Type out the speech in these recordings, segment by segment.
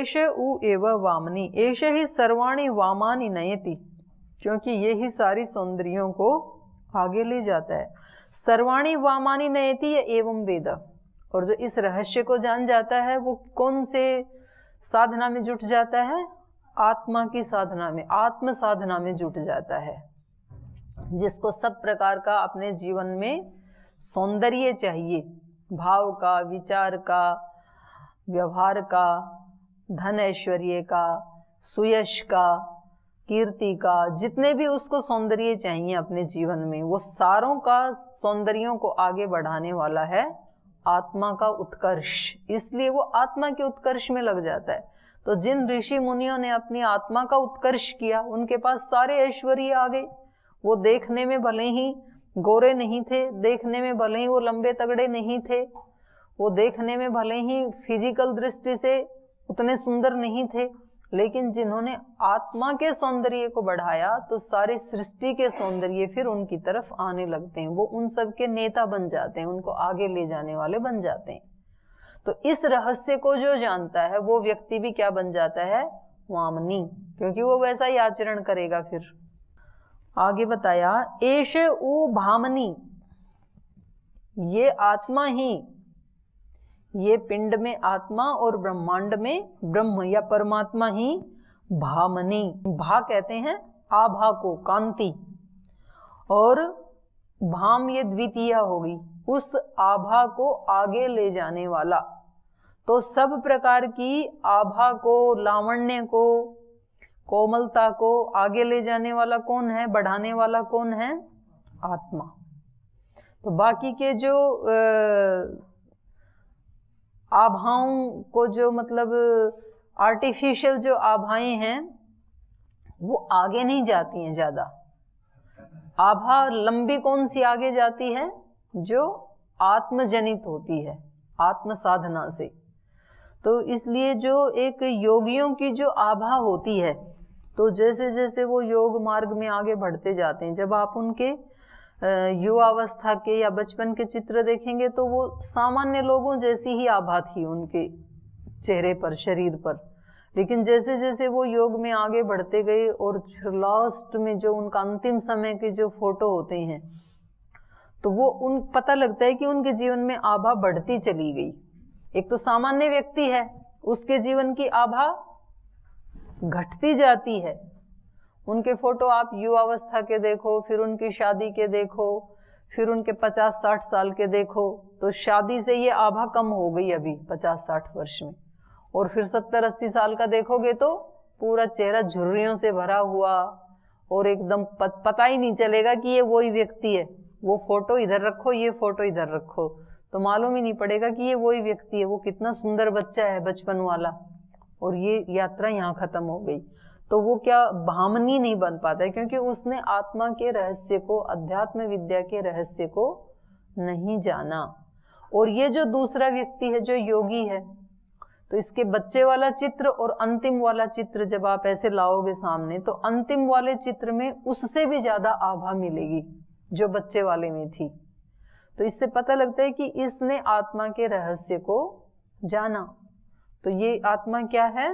एष उ एव वामनी, एष ही सर्वाणि वामानि नयति, क्योंकि ये ही सारी सौंदर्यों को आगे ले जाता है। सर्वाणि वामानि नयति या एवं वेद, और जो इस रहस्य को जान जाता है वो कौन से साधना में जुट जाता है? आत्मा की साधना में, आत्म साधना में जुट जाता है। जिसको सब प्रकार का अपने जीवन में सौंदर्य चाहिए, भाव का, विचार का, व्यवहार का, धन ऐश्वर्य का, सुयश का, कीर्ति का, जितने भी उसको सौंदर्य चाहिए अपने जीवन में, वो सारों का सौंदर्यों को आगे बढ़ाने वाला है आत्मा का उत्कर्ष। इसलिए वो आत्मा के उत्कर्ष में लग जाता है। तो जिन ऋषि मुनियों ने अपनी आत्मा का उत्कर्ष किया, उनके पास सारे ऐश्वर्य आ गए। वो देखने में भले ही गोरे नहीं थे, देखने में भले ही वो लंबे तगड़े नहीं थे, वो देखने में भले ही फिजिकल दृष्टि से उतने सुंदर नहीं थे, लेकिन जिन्होंने आत्मा के सौंदर्य को बढ़ाया तो सारी सृष्टि के सौंदर्य फिर उनकी तरफ आने लगते हैं। वो उन सब के नेता बन जाते हैं, उनको आगे ले जाने वाले बन जाते हैं। तो इस रहस्य को जो जानता है वो व्यक्ति भी क्या बन जाता है? वामनी, क्योंकि वो वैसा ही आचरण करेगा। फिर आगे बताया, एष उ भामनी, ये आत्मा ही, ये पिंड में आत्मा और ब्रह्मांड में ब्रह्म या परमात्मा ही भामनी, भा कहते हैं आभा को, कांति, और भाम ये द्वितीय होगी, उस आभा को आगे ले जाने वाला। तो सब प्रकार की आभा को, लावण्य को, कोमलता को आगे ले जाने वाला कौन है? बढ़ाने वाला कौन है? आत्मा। तो बाकी के जो आभाओं को, जो मतलब आर्टिफिशियल जो आभाएं हैं, वो आगे नहीं जाती हैं ज्यादा। आभा लंबी कौन सी आगे जाती है? जो आत्मजनित होती है, आत्म साधना से। तो इसलिए जो एक योगियों की जो आभा होती है, तो जैसे जैसे वो योग मार्ग में आगे बढ़ते जाते हैं, जब आप उनके युवावस्था के या बचपन के चित्र देखेंगे तो वो सामान्य लोगों जैसी ही आभा थी उनके चेहरे पर, शरीर पर। लेकिन जैसे जैसे वो योग में आगे बढ़ते गए और फिर लास्ट में जो उनका अंतिम समय के जो फोटो होते हैं, तो वो उन पता लगता है कि उनके जीवन में आभा बढ़ती चली गई। एक तो सामान्य व्यक्ति है, उसके जीवन की आभा घटती जाती है। उनके फोटो आप युवावस्था के देखो, फिर उनकी शादी के देखो, फिर उनके 50-60 साल के देखो, तो शादी से ये आभा कम हो गई अभी 50-60 वर्ष में। और फिर 70-80 साल का देखोगे तो पूरा चेहरा झुर्रियों से भरा हुआ, और एकदम पता ही नहीं चलेगा कि ये वही व्यक्ति है। वो फोटो इधर रखो, ये फोटो इधर रखो, तो मालूम ही नहीं पड़ेगा कि ये वही व्यक्ति है। वो कितना सुंदर बच्चा है बचपन वाला, और ये यात्रा यहाँ खत्म हो गई। तो वो क्या भामनी नहीं बन पाता है, क्योंकि उसने आत्मा के रहस्य को, अध्यात्म विद्या के रहस्य को नहीं जाना। और ये जो दूसरा व्यक्ति है जो योगी है, तो इसके बच्चे वाला चित्र और अंतिम वाला चित्र जब आप ऐसे लाओगे सामने, तो अंतिम वाले चित्र में उससे भी ज्यादा आभा मिलेगी जो बच्चे वाले में थी। तो इससे पता लगता है कि इसने आत्मा के रहस्य को जाना। तो ये आत्मा क्या है?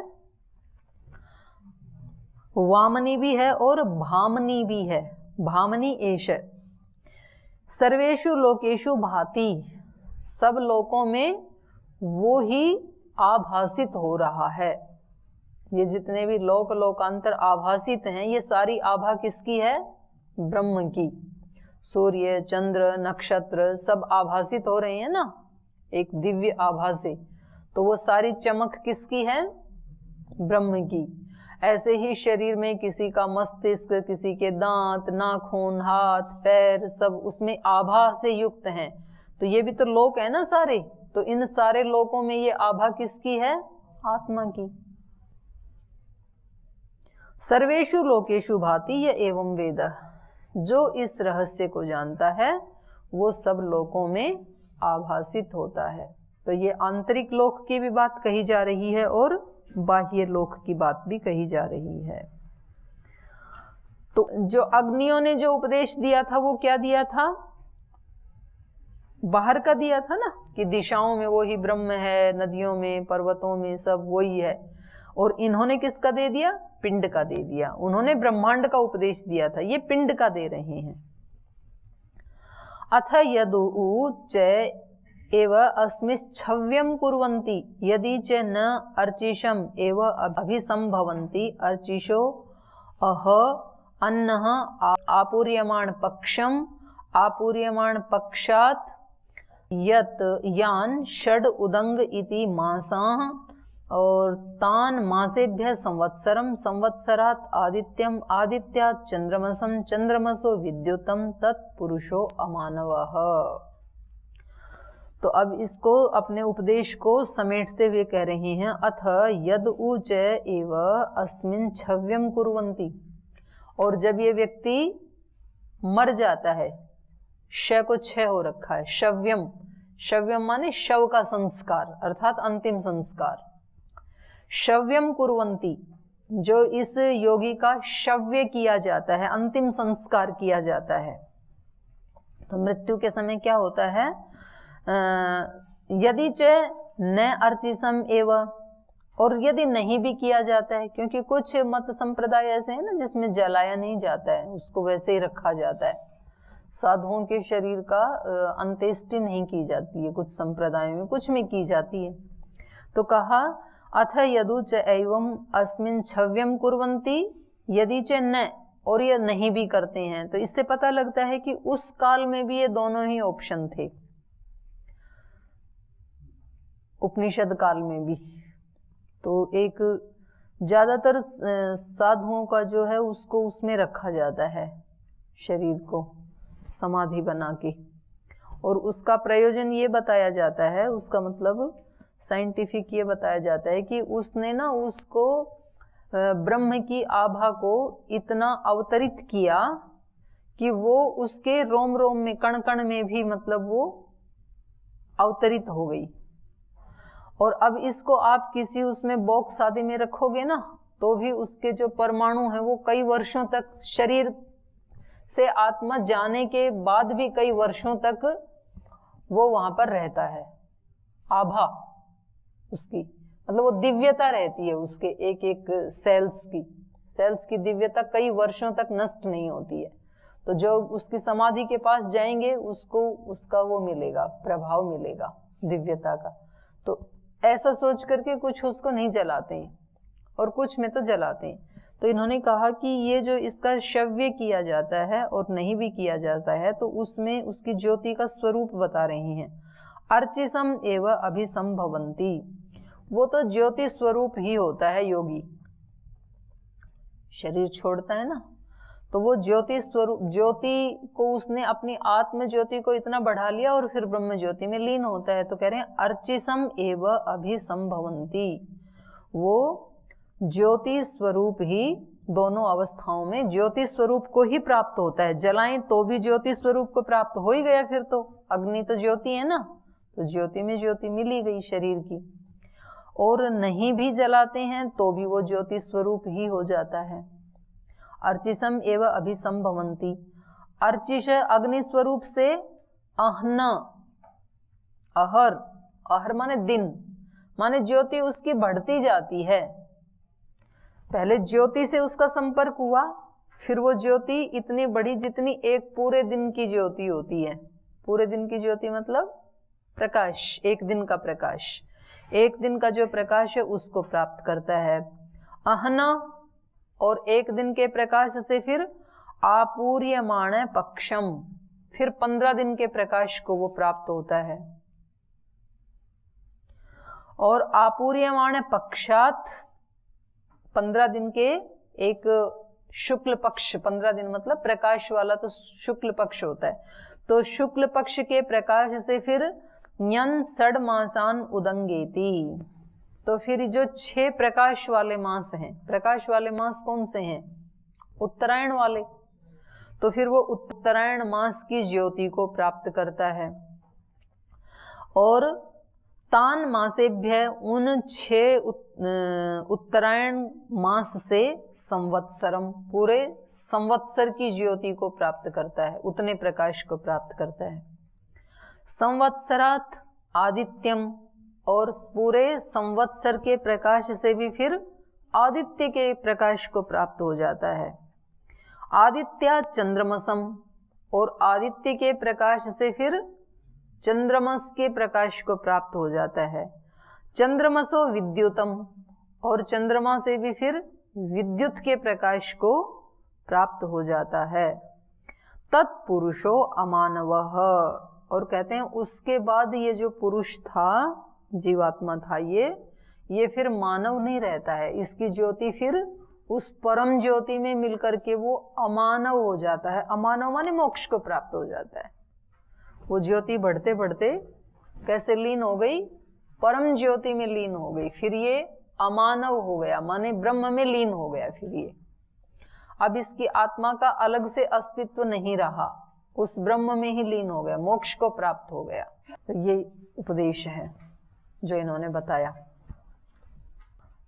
वामनी भी है और भामनी भी है। भामनी एष सर्वेषु लोकेषु भाति, सब लोकों में वो ही आभासित हो रहा है। ये जितने भी लोक लोकांतर आभासित हैं, ये सारी आभा किसकी है? ब्रह्म की। सूर्य, चंद्र, नक्षत्र सब आभासित हो रहे हैं ना एक दिव्य आभा से, तो वो सारी चमक किसकी है? ब्रह्म की। ऐसे ही शरीर में किसी का मस्तिष्क, किसी के दांत, नाखून, हाथ, पैर सब उसमें आभा से युक्त हैं। तो ये भी तो लोक है ना सारे, तो इन सारे लोकों में ये आभा किसकी है? आत्मा की। सर्वेषु लोकेषु भाति ये एवं वेद, जो इस रहस्य को जानता है वो सब लोकों में आभासित होता है। तो ये आंतरिक लोक की भी बात कही जा रही है और बाह्य लोक की बात भी कही जा रही है। तो जो अग्नियों ने जो उपदेश दिया था वो क्या दिया था? बाहर का दिया था ना, कि दिशाओं में वो ही ब्रह्म है, नदियों में, पर्वतों में सब वही है। और इन्होंने किसका दे दिया? पिंड का दे दिया। उन्होंने ब्रह्मांड का उपदेश दिया था, ये पिंड का दे रहे हैं। अथ यदु च एव अस्मिच्छव्यं कुर्वन्ति यदि च न अर्चिषम् एव अभिसंभवन्ति अर्चिषो अह अन्नः आपूर्यमाण पक्षम आपूर्यमाण पक्षात् यत यान षड उदंग इति मासाः और तान मासेभ्य संवत्सरम संवत्सरात् आदित्यम आदित्यात् चंद्रमसम चंद्रमसो विद्युतम तत्पुरुषो अमानवः। तो अब इसको अपने उपदेश को समेटते हुए कह रहे हैं, अथ यद च एव अस्मिन् छव्यम कुर्वन्ति, और जब ये व्यक्ति मर जाता है, श को छह हो रखा है, शव्यम, शव्यम माने शव का संस्कार अर्थात अंतिम संस्कार। शव्यम कुर्वन्ति, जो इस योगी का शव्य किया जाता है, अंतिम संस्कार किया जाता है। तो मृत्यु के समय क्या होता है? यदि च न अर्चिसम एव, और यदि नहीं भी किया जाता है, क्योंकि कुछ मत संप्रदाय ऐसे हैं ना जिसमें जलाया नहीं जाता है, उसको वैसे ही रखा जाता है। साधुओं के शरीर का अंत्येष्टि नहीं की जाती है, कुछ संप्रदायों में कुछ में की जाती है। तो कहा अथ यदु च एवं अस्मिन् छव्यम कुर्वन्ति यदि च न, और ये नहीं भी करते हैं। तो इससे पता लगता है कि उस काल में भी ये दोनों ही ऑप्शन थे, उपनिषद काल में भी। तो एक ज्यादातर साधुओं का जो है उसको उसमें रखा जाता है, शरीर को समाधि बना के, और उसका प्रयोजन ये बताया जाता है, उसका मतलब साइंटिफिक ये बताया जाता है कि उसने ना उसको ब्रह्म की आभा को इतना अवतरित किया कि वो उसके रोम रोम में, कण कण में भी मतलब वो अवतरित हो गई। और अब इसको आप किसी उसमें बॉक्स आदि में रखोगे ना, तो भी उसके जो परमाणु है वो कई वर्षों तक, शरीर से आत्मा जाने के बाद भी कई वर्षों तक वो वहां पर रहता है। आभा उसकी मतलब वो दिव्यता रहती है उसके एक एक सेल्स की दिव्यता कई वर्षों तक नष्ट नहीं होती है। तो जो उसकी समाधि के पास जाएंगे उसको उसका वो मिलेगा, प्रभाव मिलेगा दिव्यता का। तो ऐसा सोच करके कुछ उसको नहीं जलाते हैं और कुछ में तो जलाते हैं। तो इन्होंने कहा कि ये जो इसका शव्य किया जाता है और नहीं भी किया जाता है, तो उसमें उसकी ज्योति का स्वरूप बता रहे हैं। अर्चिसम एव अभिसंभवंती, वो तो ज्योति स्वरूप ही होता है। योगी शरीर छोड़ता है ना, तो वो ज्योति स्वरूप, ज्योति को उसने अपनी आत्म ज्योति को इतना बढ़ा लिया और फिर ब्रह्म ज्योति में लीन होता है। तो कह रहे हैं अर्चिसम एव अभिसंभवंती, वो ज्योति स्वरूप ही दोनों अवस्थाओं में ज्योति स्वरूप को ही प्राप्त होता है। जलाएं तो भी ज्योति स्वरूप को प्राप्त हो ही गया, फिर तो अग्नि तो ज्योति है ना, तो ज्योति में ज्योति मिली गई शरीर की। और नहीं भी जलाते हैं तो भी वो ज्योति स्वरूप ही हो जाता है। अर्चिसम एव अभिसंभवंती, अर्चिष अग्नि स्वरूप से अहन, अहर, अहर माने दिन, माने ज्योति उसकी बढ़ती जाती है। पहले ज्योति से उसका संपर्क हुआ, फिर वो ज्योति इतनी बड़ी जितनी एक पूरे दिन की ज्योति होती है। पूरे दिन की ज्योति मतलब प्रकाश, एक दिन का प्रकाश, एक दिन का जो प्रकाश है उसको प्राप्त करता है अहना। और एक दिन के प्रकाश से फिर आपूर्यमाण पक्षम, फिर 15 दिन के प्रकाश को वो प्राप्त होता है। और आपूर्यमाण पक्षात, 15 दिन के एक शुक्ल पक्ष, 15 दिन मतलब प्रकाश वाला तो शुक्ल पक्ष होता है, तो शुक्ल पक्ष के प्रकाश से फिर ञन षड मासान उदंगेति, तो फिर जो 6 प्रकाश वाले मास हैं, प्रकाश वाले मास कौन से हैं? उत्तरायण वाले। तो फिर वो उत्तरायण मास की ज्योति को प्राप्त करता है। और तान मासेभ्य, उन 6 उत्तरायण मास से संवत्सरम, पूरे संवत्सर की ज्योति को प्राप्त करता है, उतने प्रकाश को प्राप्त करता है। संवत्सरात आदित्यम, और पूरे संवत्सर के प्रकाश से भी फिर आदित्य के प्रकाश को प्राप्त हो जाता है। आदित्य चंद्रमसम, और आदित्य के प्रकाश से फिर चंद्रमस के प्रकाश को प्राप्त हो जाता है। चंद्रमसो विद्युतम, और चंद्रमा से भी फिर विद्युत के प्रकाश को प्राप्त हो जाता है। तत्पुरुषो अमानवः, और कहते हैं उसके बाद ये जो पुरुष था, जीवात्मा था, ये फिर मानव नहीं रहता है। इसकी ज्योति फिर उस परम ज्योति में मिलकर के वो अमानव हो जाता है। अमानव माने मोक्ष को प्राप्त हो जाता है। वो ज्योति बढ़ते बढ़ते कैसे लीन हो गई, परम ज्योति में लीन हो गई, फिर ये अमानव हो गया, माने ब्रह्म में लीन हो गया। फिर ये अब इसकी आत्मा का अलग से अस्तित्व नहीं रहा, उस ब्रह्म में ही लीन हो गया, मोक्ष को प्राप्त हो गया। तो ये उपदेश है जो इन्होंने बताया।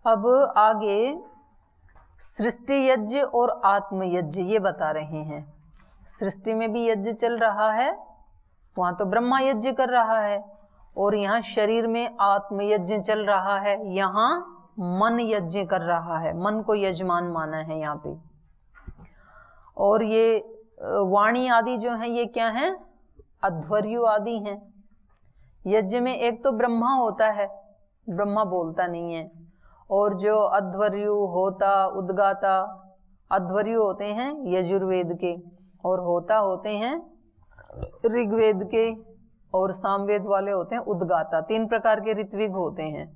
अब आगे सृष्टि यज्ञ और आत्म यज्ञ ये बता रहे हैं। सृष्टि में भी यज्ञ चल रहा है, वहां तो ब्रह्मा यज्ञ कर रहा है, और यहाँ शरीर में आत्म यज्ञ चल रहा है, यहाँ मन यज्ञ कर रहा है। मन को यजमान माना है यहाँ पे। और ये वाणी आदि जो है ये क्या है, अध्वर्यु आदि हैं। यज्ञ में एक तो ब्रह्मा होता है, ब्रह्मा बोलता नहीं है, और जो अध्वर्यु होता उद्गाता, अध्वर्यु होते हैं यजुर्वेद के, और होता होते हैं ऋग्वेद के, और सामवेद वाले होते हैं उद्गाता। 3 प्रकार के ऋत्विक होते हैं।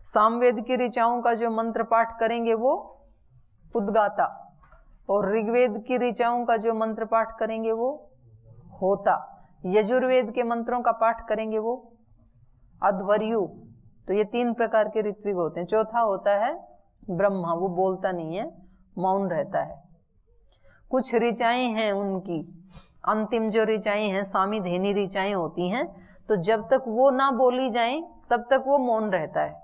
सामवेद की ऋचाओं का जो मंत्र पाठ करेंगे वो उद्गाता, और ऋग्वेद की ऋचाओं का जो मंत्र पाठ करेंगे वो होता, यजुर्वेद के मंत्रों का पाठ करेंगे वो अध्वर्यु। तो ये 3 प्रकार के ऋत्विक होते हैं। चौथा होता है ब्रह्मा, वो बोलता नहीं है, मौन रहता है। कुछ ऋचाएं हैं उनकी, अंतिम जो ऋचाएं हैं सामीधेनी ऋचाएं होती हैं, तो जब तक वो ना बोली जाएं तब तक वो मौन रहता है।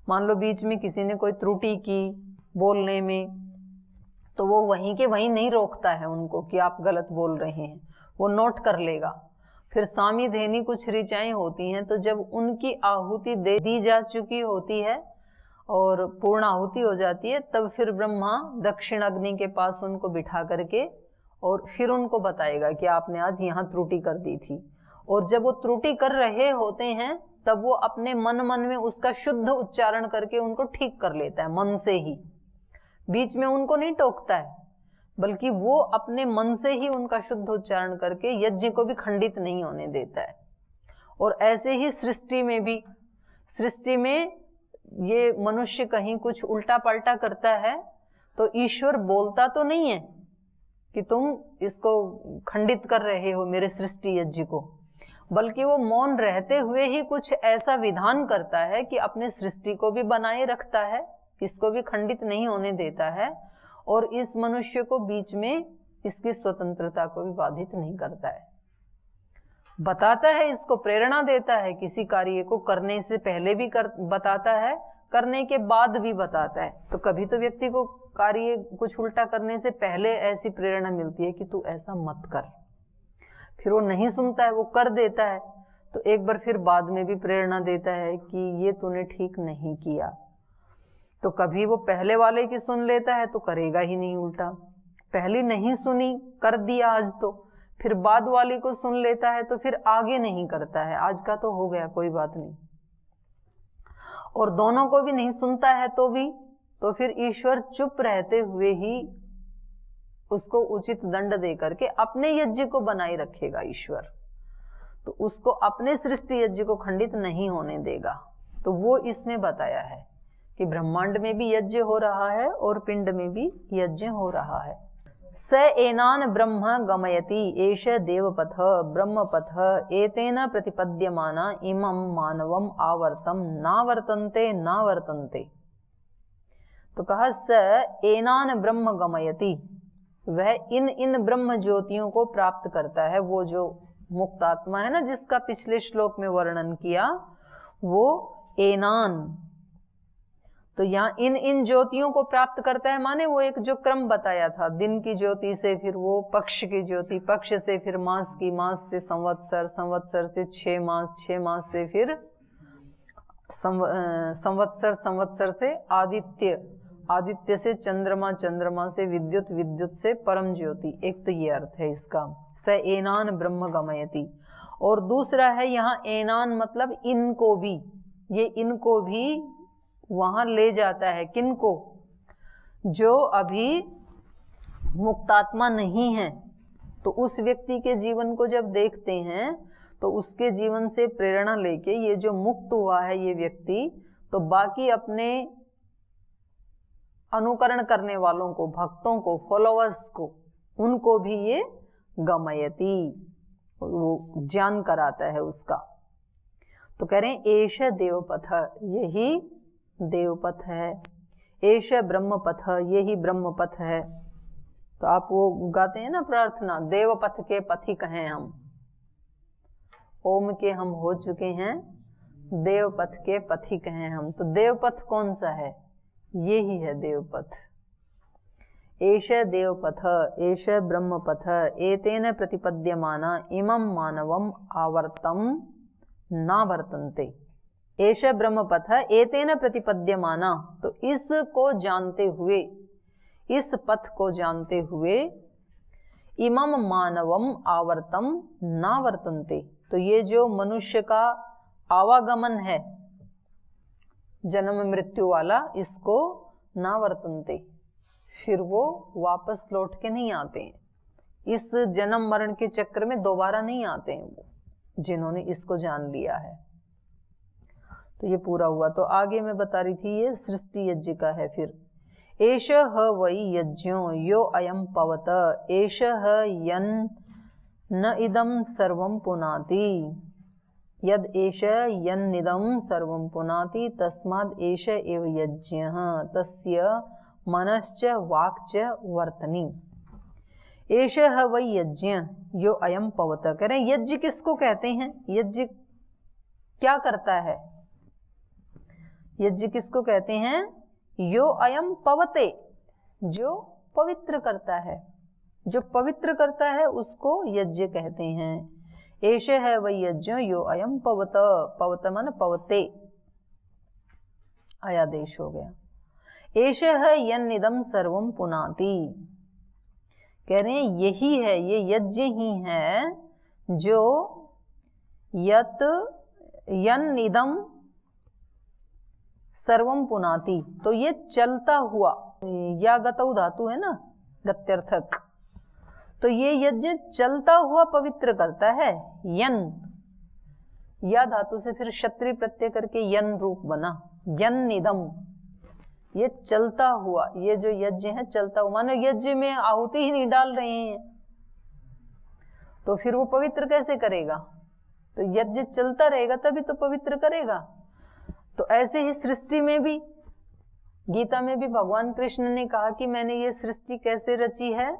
मान लो बीच में किसी ने कोई त्रुटि की बोलने में, तो वो वहीं के वहीं नहीं रोकता है उनको कि आप गलत बोल रहे हैं, वो नोट कर लेगा। फिर सामीधेनी कुछ ऋचाएं होती हैं, तो जब उनकी आहुति दे दी जा चुकी होती है और पूर्ण आहुति हो जाती है, तब फिर ब्रह्मा दक्षिण अग्नि के पास उनको बिठा करके और फिर उनको बताएगा कि आपने आज यहाँ त्रुटि कर दी थी। और जब वो त्रुटि कर रहे होते हैं तब वो अपने मन में उसका शुद्ध उच्चारण करके उनको ठीक कर लेता है, मन से ही। बीच में उनको नहीं टोकता है, बल्कि वो अपने मन से ही उनका शुद्ध उच्चारण करके यज्ञ को भी खंडित नहीं होने देता है। और ऐसे ही सृष्टि में भी, सृष्टि में ये मनुष्य कहीं कुछ उल्टा पलटा करता है तो ईश्वर बोलता तो नहीं है कि तुम इसको खंडित कर रहे हो मेरे सृष्टि यज्ञ को, बल्कि वो मौन रहते हुए ही कुछ ऐसा विधान करता है कि अपने सृष्टि को भी बनाए रखता है, इसको भी खंडित नहीं होने देता है, और इस मनुष्य को बीच में इसकी स्वतंत्रता को भी बाधित नहीं करता है। बताता है, इसको प्रेरणा देता है, किसी कार्य को करने से पहले भी बताता है, करने के बाद भी बताता है। तो कभी तो व्यक्ति को कार्य कुछ उल्टा करने से पहले ऐसी प्रेरणा मिलती है कि तू ऐसा मत कर, फिर वो नहीं सुनता है, वो कर देता है, तो एक बार फिर बाद में भी प्रेरणा देता है कि ये तूने ठीक नहीं किया। तो कभी वो पहले वाले की सुन लेता है तो करेगा ही नहीं उल्टा, पहली नहीं सुनी कर दिया आज, तो फिर बाद वाली को सुन लेता है तो फिर आगे नहीं करता है, आज का तो हो गया कोई बात नहीं। और दोनों को भी नहीं सुनता है तो फिर ईश्वर चुप रहते हुए ही उसको उचित दंड दे करके अपने यज्ञ को बनाए रखेगा ईश्वर, तो उसको अपने सृष्टि यज्ञ को खंडित नहीं होने देगा। तो वो इसमें बताया है कि ब्रह्मांड में भी यज्ञ हो रहा है और पिंड में भी यज्ञ हो रहा है। स एनान ब्रह्म गमयति एष देवपथ ब्रह्मपथ एतेन प्रतिपद्यमाना इमं मानवम आवर्तम नावर्तन्ते नावर्तन्ते। तो कहा स एनान ब्रह्म गमयति, वह इन ब्रह्म ज्योतियों को प्राप्त करता है। वो जो मुक्त आत्मा है ना, जिसका पिछले श्लोक में वर्णन किया, वो एनान, तो यहाँ इन ज्योतियों को प्राप्त करता है, माने वो एक जो क्रम बताया था, दिन की ज्योति से फिर वो पक्ष की ज्योति, पक्ष से फिर मास की, मास से संवत्सर, संवत्सर से 6 मास, 6 मास से फिर संवत्सर, संवत्सर से आदित्य, आदित्य से चंद्रमा, चंद्रमा से विद्युत, विद्युत से परम ज्योति। एक तो ये अर्थ है इसका, स एनान ब्रह्म गमयति। और दूसरा है यहाँ एनान मतलब इनको भी, ये इनको भी वहां ले जाता है। किनको? जो अभी मुक्तात्मा नहीं है, तो उस व्यक्ति के जीवन को जब देखते हैं तो उसके जीवन से प्रेरणा लेके ये जो मुक्त हुआ है ये व्यक्ति, तो बाकी अपने अनुकरण करने वालों को, भक्तों को, फॉलोअर्स को, उनको भी ये गमयति, वो ज्ञान कराता है उसका। तो कह रहे हैं एष देवपथ, यही देवपथ है। एष ब्रह्मपथ, यही ब्रह्मपथ है। तो आप वो गाते हैं ना प्रार्थना, देवपथ के पथिक हैं हम, ओम के हम हो चुके हैं, देवपथ के पथिक हैं हम। तो देवपथ कौन सा है? यही है देवपथ। एष देवपथ एष ब्रह्मपथ एतेन प्रतिपद्यमाना इमं मानवम आवर्तम नावर्तन्ते। एष ब्रह्मपथ एतेन प्रतिपद्यमाना, तो इसको जानते हुए, इस पथ को जानते हुए, इमम मानवम आवर्तम नावर्तन्ते, तो ये जो मनुष्य का आवागमन है जन्म मृत्यु वाला, इसको नावर्तन्ते, फिर वो वापस लौट के नहीं आते हैं। इस जन्म मरण के चक्र में दोबारा नहीं आते हैं वो, जिन्होंने इसको जान लिया है। तो ये पूरा हुआ। तो आगे मैं बता रही थी ये सृष्टि यज्ञ का है। फिर एष वै यज्ञो यो अयम पवत एष यन न इदम सर्वं पुनाति यद एष यन्निदं सर्वं पुनाति तस्माद् एष एव यज्ञः तस्य मनश्च वाक्च वर्तनी। एष वै यज्ञ यो अयम पवत, कह रहे हैं यज्ञ किसको कहते हैं? यज्ञ क्या करता है? यज्ञ किसको कहते हैं? यो अयम पवते, जो पवित्र करता है, जो पवित्र करता है उसको यज्ञ कहते हैं। एष है वही यज्ञ यो अयम पवत, पवत मन पवते, आयादेश हो गया। एष है यन्निदं सर्वं पुनाति, कह रहे हैं यही है, ये यज्ञ ही है जो यत यन्निदं सर्वम पुनाति, तो ये चलता हुआ, या गतौ धातु है ना, गत्यर्थक, तो ये यज्ञ चलता हुआ पवित्र करता है। यन, या धातु से फिर क्षत्रिय प्रत्यय करके यन रूप बना, यन निदम, ये चलता हुआ, ये जो यज्ञ है चलता हुआ, मानो यज्ञ में आहुति ही नहीं डाल रहे हैं तो फिर वो पवित्र कैसे करेगा? तो यज्ञ चलता रहेगा तभी तो पवित्र करेगा। तो ऐसे ही सृष्टि में भी, गीता में भी भगवान कृष्ण ने कहा कि मैंने ये सृष्टि कैसे रची है?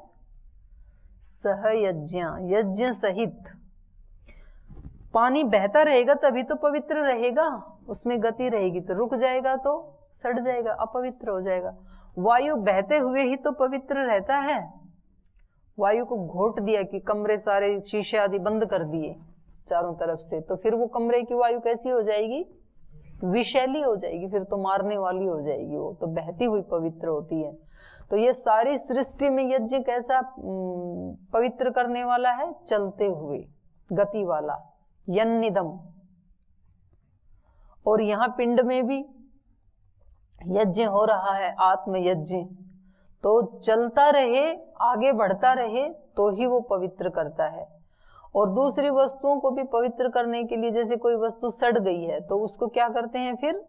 सहयज्ञ, यज्ञ सहित। पानी बहता रहेगा तभी तो पवित्र रहेगा, उसमें गति रहेगी तो रुक जाएगा तो सड़ जाएगा, अपवित्र हो जाएगा। वायु बहते हुए ही तो पवित्र रहता है। वायु को घोट दिया कि कमरे सारे शीशे आदि बंद कर दिए चारों तरफ से, तो फिर वो कमरे की वायु कैसी हो जाएगी? विषैली हो जाएगी, फिर तो मारने वाली हो जाएगी, वो तो बहती हुई पवित्र होती है। तो ये सारी सृष्टि में यज्ञ कैसा पवित्र करने वाला है? चलते हुए, गति वाला, यन्निदम। और यहाँ पिंड में भी यज्ञ हो रहा है, आत्म यज्ञ, तो चलता रहे, आगे बढ़ता रहे तो ही वो पवित्र करता है। और दूसरी वस्तुओं को भी पवित्र करने के लिए, जैसे कोई वस्तु सड़ गई है तो उसको क्या करते हैं फिर?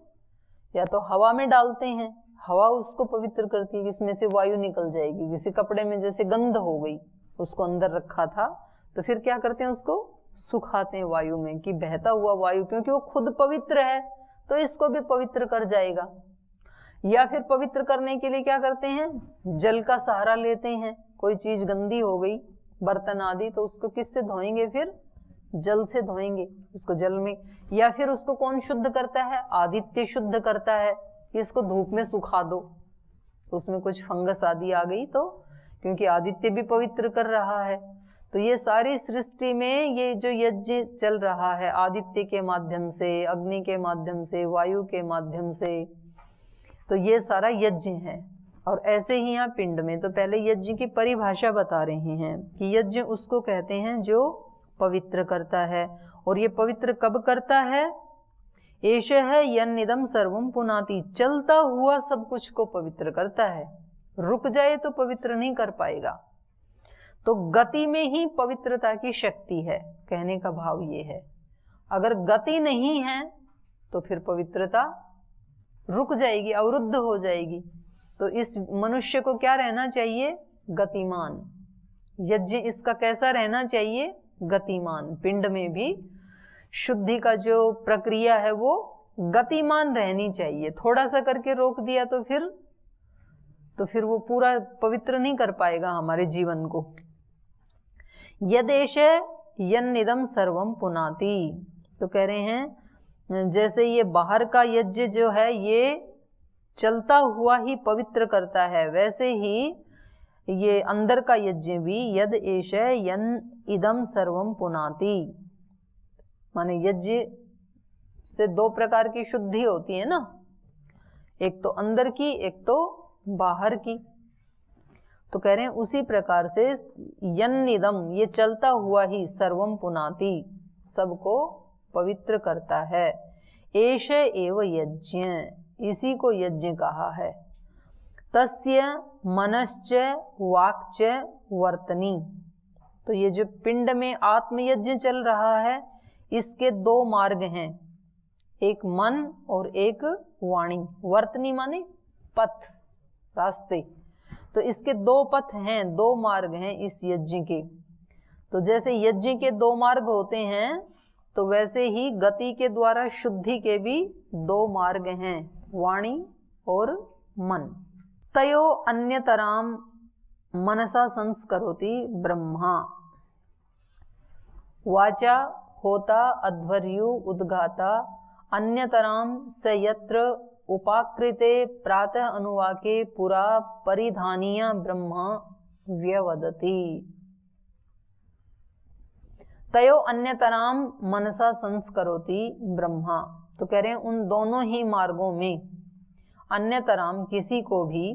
या तो हवा में डालते हैं, हवा उसको पवित्र करती है, इसमें से वायु निकल जाएगी। किसी कपड़े में जैसे गंध हो गई, उसको अंदर रखा था, तो फिर क्या करते हैं? उसको सुखाते हैं वायु में, कि बहता हुआ वायु, क्योंकि वो खुद पवित्र है तो इसको भी पवित्र कर जाएगा। या फिर पवित्र करने के लिए क्या करते हैं? जल का सहारा लेते हैं। कोई चीज गंदी हो गई, बर्तन आदि, तो उसको किससे धोएंगे? फिर जल से धोएंगे उसको, जल में। या फिर उसको कौन शुद्ध करता है? आदित्य शुद्ध करता है। इसको धूप में सुखा दो, उसमें कुछ फंगस आदि आ गई तो, क्योंकि आदित्य भी पवित्र कर रहा है। तो ये सारी सृष्टि में ये जो यज्ञ चल रहा है, आदित्य के माध्यम से, अग्नि के माध्यम से, वायु के माध्यम से, तो ये सारा यज्ञ है। और ऐसे ही यहाँ पिंड में तो पहले यज्ञ की परिभाषा बता रहे हैं कि यज्ञ उसको कहते हैं जो पवित्र करता है। और ये पवित्र कब करता है? एष है यन्निदं सर्वम पुनाति, चलता हुआ सब कुछ को पवित्र करता है। रुक जाए तो पवित्र नहीं कर पाएगा। तो गति में ही पवित्रता की शक्ति है, कहने का भाव ये है। अगर गति नहीं है तो फिर पवित्रता रुक जाएगी, अवरुद्ध हो जाएगी। तो इस मनुष्य को क्या रहना चाहिए? गतिमान। यज्ञ इसका कैसा रहना चाहिए? गतिमान। पिंड में भी शुद्धि का जो प्रक्रिया है वो गतिमान रहनी चाहिए। थोड़ा सा करके रोक दिया तो फिर वो पूरा पवित्र नहीं कर पाएगा हमारे जीवन को। यदेश यन्निदं सर्वम पुनाति, तो कह रहे हैं जैसे ये बाहर का यज्ञ जो है ये चलता हुआ ही पवित्र करता है, वैसे ही ये अंदर का यज्ञ भी यद एष यन इदम सर्वम पुनाति। माने यज्ञ से दो प्रकार की शुद्धि होती है ना, एक तो अंदर की, एक तो बाहर की। तो कह रहे हैं उसी प्रकार से यन्निदम, ये चलता हुआ ही सर्वम पुनाति, सबको पवित्र करता है। एष एव यज्ञ, इसी को यज्ञ कहा है। तस्य मनश्च वाक्च वर्तनी, तो ये जो पिंड में आत्मयज्ञ चल रहा है इसके दो मार्ग हैं, एक मन और एक वाणी। वर्तनी माने पथ, रास्ते। तो इसके दो पथ हैं, दो मार्ग हैं इस यज्ञ के। तो जैसे यज्ञ के दो मार्ग होते हैं तो वैसे ही गति के द्वारा शुद्धि के भी दो मार्ग हैं, वाणी और मन। तयो अन्यतराम मनसा संस्करोति ब्रह्मा, वाचा होता अध्वर्यु उद्घाता, अन्यतराम स यत्र उपाकृते प्रातः अनुवाके पुरा परिधानीय ब्रह्म व्यवदति। तयो अन्यतराम मनसा संस्करोति ब्रह्मा, तो कह रहे हैं उन दोनों ही मार्गों में अन्यतराम किसी को भी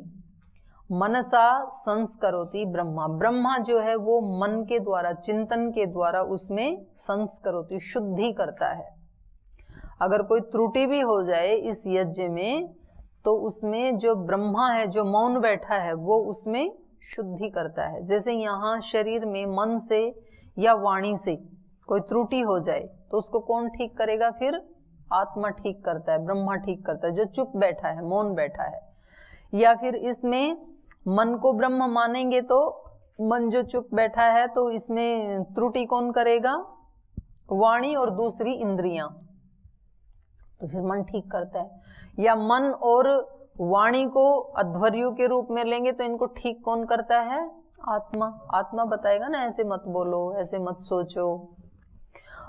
मनसा संस्करोति ब्रह्मा, ब्रह्मा जो है वो मन के द्वारा, चिंतन के द्वारा उसमें संस्करोति, शुद्धि करता है। अगर कोई त्रुटि भी हो जाए इस यज्ञ में तो उसमें जो ब्रह्मा है, जो मौन बैठा है, वो उसमें शुद्धि करता है। जैसे यहाँ शरीर में मन से या वाणी से कोई त्रुटि हो जाए तो उसको कौन ठीक करेगा? फिर आत्मा ठीक करता है, ब्रह्मा ठीक करता है, जो चुप बैठा है, मौन बैठा है। या फिर इसमें मन को ब्रह्म मानेंगे तो मन जो चुप बैठा है तो इसमें त्रुटि कौन करेगा? वाणी और दूसरी इंद्रियां, तो फिर मन ठीक करता है। या मन और वाणी को अध्वर्यु के रूप में लेंगे तो इनको ठीक कौन करता है? आत्मा। आत्मा बताएगा ना ऐसे मत बोलो, ऐसे मत सोचो।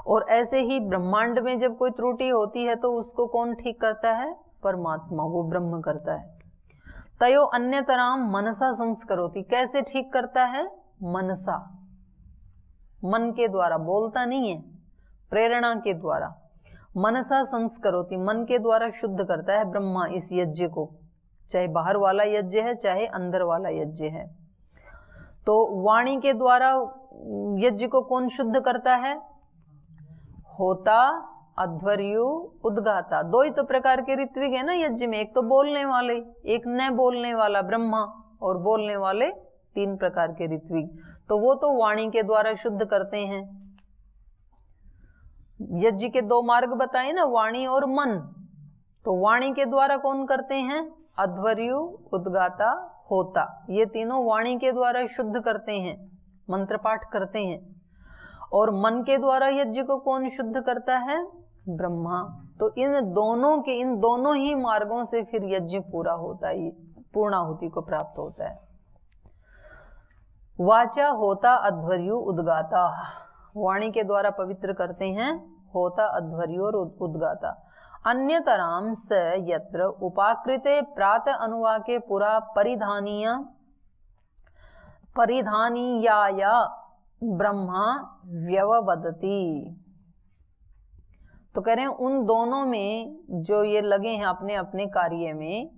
और ऐसे ही ब्रह्मांड में जब कोई त्रुटि होती है तो उसको कौन ठीक करता है? परमात्मा, वो ब्रह्म करता है। तयो अन्यतराम मनसा संस्करोति, कैसे ठीक करता है? मनसा, मन के द्वारा, बोलता नहीं है, प्रेरणा के द्वारा। मनसा संस्करोति, मन के द्वारा शुद्ध करता है ब्रह्मा इस यज्ञ को, चाहे बाहर वाला यज्ञ है चाहे अंदर वाला यज्ञ है। तो वाणी के द्वारा यज्ञ को कौन शुद्ध करता है? होता, अध्वर्यु, उद्गाता। दो ही तो प्रकार के ऋत्विक है ना यज्ञ में, एक तो बोलने वाले, एक न बोलने वाला ब्रह्मा, और बोलने वाले 3 प्रकार के ऋत्विक। तो वो तो वाणी के द्वारा शुद्ध करते हैं। यज्ञ के 2 मार्ग बताए ना, वाणी और मन। तो वाणी के द्वारा कौन करते हैं? अध्वर्यु, उद्गाता, होता, ये तीनों वाणी के द्वारा शुद्ध करते हैं, मंत्र पाठ करते हैं। और मन के द्वारा यज्ञ को कौन शुद्ध करता है? ब्रह्मा। तो इन दोनों ही मार्गों से फिर यज्ञ पूरा होता है, पूर्णाहुति को प्राप्त होता है। वाचा होता अध्वर्यु उद्गाता, वाणी के द्वारा पवित्र करते हैं, होता, अध्वर्यु और उद्गाता। अन्यतराम स यत्र उपाकृते प्रातः अनुवाके पुरा परिधानीयाया ब्रह्मा व्यववदति। तो कह रहे हैं उन दोनों में जो ये लगे हैं अपने अपने कार्य में,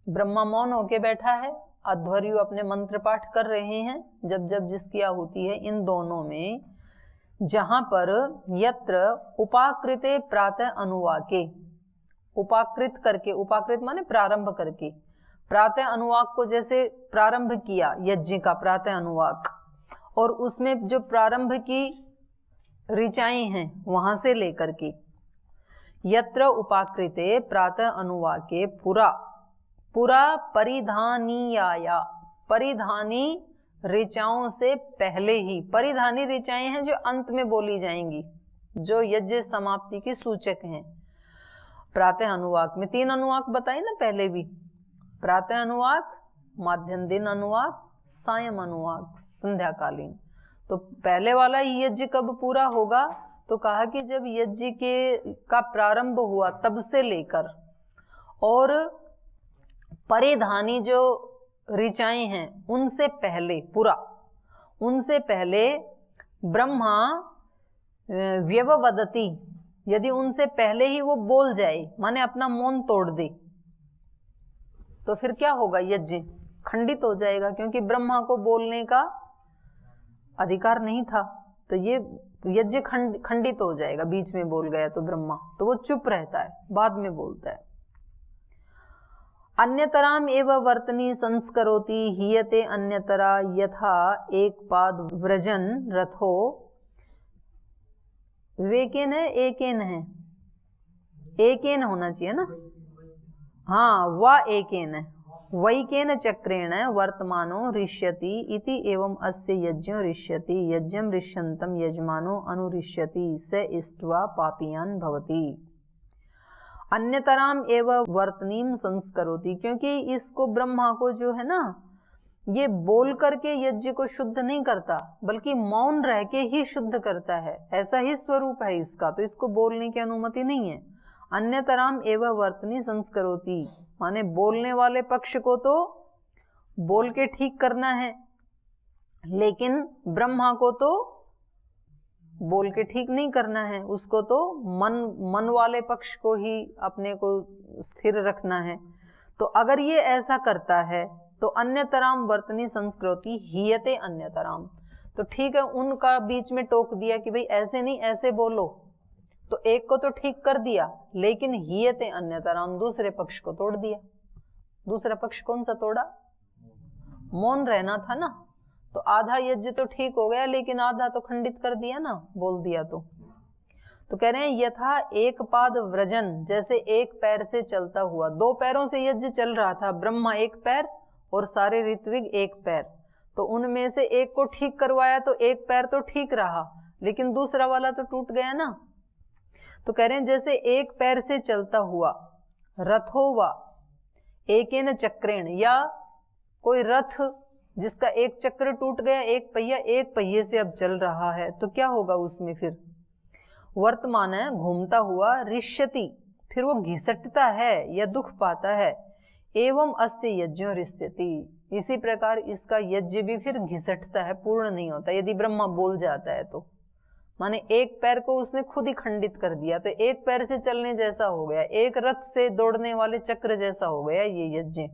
ब्रह्मा मौन होके बैठा है, अध्वर्यु अपने मंत्र पाठ कर रहे हैं जब जब जिसकी आहुति है। इन दोनों में जहां पर यत्र उपाकृते प्रातः अनुवाके, उपाकृत करके, उपाकृत माने प्रारंभ करके, प्रातः अनुवाक को जैसे प्रारंभ किया यज्ञ का प्रातः अनुवाक, और उसमें जो प्रारंभ की ऋचाएं हैं वहां से लेकर के यत्र उपाकृते प्रातः अनुवाके पुरा पुरा परिधानीयाया, परिधानी ऋचाओं से पहले ही, परिधानी ऋचाएं हैं जो अंत में बोली जाएंगी, जो यज्ञ समाप्ति की सूचक हैं। प्रातः अनुवाक में 3 अनुवाक बताए ना पहले भी, प्रातः अनुवाक, माध्याह्न दिन अनुवाक, सायं अनुवाक संध्याकालीन। तो पहले वाला यज्ञ कब पूरा होगा, तो कहा कि जब यज्ञ का प्रारंभ हुआ तब से लेकर, और परिधानी जो ऋचाएं हैं उनसे पहले, पूरा उनसे पहले ब्रह्मा व्यववदति, यदि उनसे पहले ही वो बोल जाए, माने अपना मौन तोड़ दे, तो फिर क्या होगा, यज्ञ खंडित हो जाएगा, क्योंकि ब्रह्मा को बोलने का अधिकार नहीं था। तो ये यज्ञ खंडित हो जाएगा, बीच में बोल गया तो ब्रह्मा, तो वो चुप रहता है, बाद में बोलता है। अन्यतराम एव वर्तनी संस्करोति हीयते अन्यतरा यथा एक पाद व्रजन रथो, वेकेन है एकेन है, एकेन होना चाहिए ना, हाँ वा एकेन, वैकेन चक्रेण वर्तमानो ऋष्यति इति एवं अस्य यज्ञो ऋष्यति, यज्ञं ऋष्यन्तं यजमानो अनुऋष्यति स इष्ट्वा पापियान् भवति। अन्यतराम एव वर्तनीम संस्करोति, क्योंकि इसको ब्रह्मा को जो है ना, ये बोल करके यज्ञ को शुद्ध नहीं करता, बल्कि मौन रह के ही शुद्ध करता है, ऐसा ही स्वरूप है इसका, तो इसको बोलने की अनुमति नहीं है। अन्यतराम एव वर्तनी संस्करोति, माने बोलने वाले पक्ष को तो बोल के ठीक करना है, लेकिन ब्रह्मा को तो बोल के ठीक नहीं करना है, उसको तो मन वाले पक्ष को ही अपने को स्थिर रखना है। तो अगर ये ऐसा करता है तो अन्यतराम वर्तनी संस्कृति हीयते अन्यतराम, तो ठीक है, उनका बीच में टोक दिया कि भाई ऐसे नहीं ऐसे बोलो, तो एक को तो ठीक कर दिया, लेकिन हीयते अन्यतराम दूसरे पक्ष को तोड़ दिया। दूसरा पक्ष कौन सा तोड़ा, मौन रहना था ना, तो आधा यज्ञ तो ठीक हो गया, लेकिन आधा तो खंडित कर दिया ना, बोल दिया। तो कह रहे हैं यथा एक पाद व्रजन, जैसे एक पैर से चलता हुआ, 2 पैरों से यज्ञ चल रहा था, ब्रह्मा एक पैर और सारे ऋत्विक एक पैर, तो उनमें से एक को ठीक करवाया तो एक पैर तो ठीक रहा, लेकिन दूसरा वाला तो टूट गया ना। तो कह रहे हैं जैसे एक पैर से चलता हुआ रथोवा एकेन चक्रेण, या कोई रथ जिसका एक चक्र टूट गया, एक पहिए से अब चल रहा है, तो क्या होगा उसमें फिर, वर्तमान है घूमता हुआ, ऋष्यति फिर वो घिसटता है या दुख पाता है, एवं अस्य यज्ञो ऋष्यति, इसी प्रकार इसका यज्ञ भी फिर घिसटता है, पूर्ण नहीं होता यदि ब्रह्मा बोल जाता है तो। माने एक पैर को उसने खुद ही खंडित कर दिया, तो एक पैर से चलने जैसा हो गया, एक रथ से दौड़ने वाले चक्र जैसा हो गया ये यज्ञ।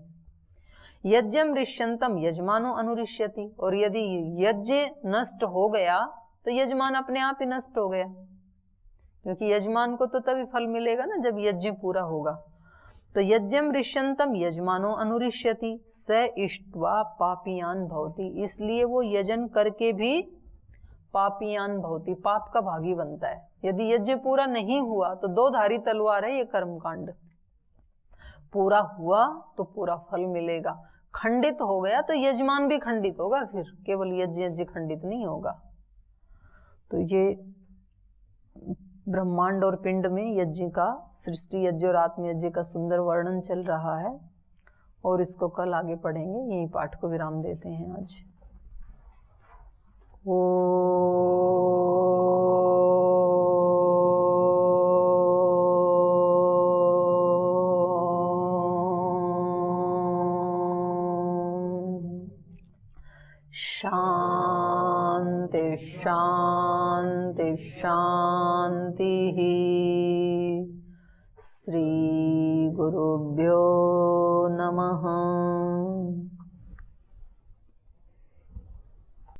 यज्ञम ऋष्यंतम यजमानो अनुऋष्यति, और यदि यज्ञ नष्ट हो गया तो यजमान अपने आप ही नष्ट हो गया, क्योंकि यजमान को तो तभी फल मिलेगा ना जब यज्ञ पूरा होगा। तो यज्ञम ऋष्यंतम यजमानो अनुऋष्यति स इष्ट्वा पापियान भवति, इसलिए वो यजन करके भी पापियान भवति, पाप का भागी बनता है। यदि यज्ञ पूरा नहीं हुआ तो 2 धारी तलवार है ये कर्मकांड, पूरा हुआ तो पूरा फल मिलेगा, खंडित हो गया तो यजमान भी खंडित होगा, फिर केवल यज्ञ खंडित नहीं होगा। तो ये ब्रह्मांड और पिंड में यज्ञ का, सृष्टि यज्ञ और आत्म यज्ञ का सुंदर वर्णन चल रहा है, और इसको कल आगे पढ़ेंगे। यही पाठ को विराम देते हैं आज। शांति शांति शांति। श्री गुरुभ्यो नमः। नमः।